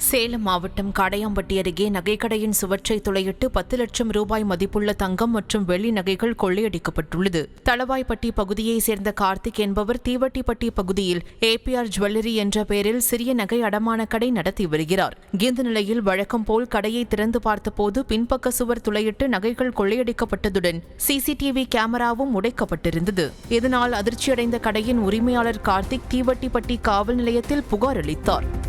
சேலம் மாவட்டம் காடையாம்பட்டி அருகே நகைக்கடையின் சுவற்றை துளையிட்டு 10 லட்சம் ரூபாய் மதிப்புள்ள தங்கம் மற்றும் வெள்ளி நகைகள் கொள்ளையடிக்கப்பட்டுள்ளது. தளவாய்ப்பட்டி பகுதியைச் சேர்ந்த கார்த்திக் என்பவர் தீவட்டிப்பட்டி பகுதியில் ஏபிஆர் ஜுவல்லரி என்ற பெயரில் சிறிய நகை அடமான கடை நடத்தி வருகிறார். இந்த நிலையில் வழக்கம் போல் கடையை திறந்து பார்த்தபோது பின்பக்க சுவர் துளையிட்டு நகைகள் கொள்ளையடிக்கப்பட்டதுடன் சிசிடிவி கேமராவும் உடைக்கப்பட்டிருந்தது. இதனால் அதிர்ச்சியடைந்த கடையின் உரிமையாளர் கார்த்திக் தீவட்டிப்பட்டி காவல் நிலையத்தில் புகார் அளித்தார்.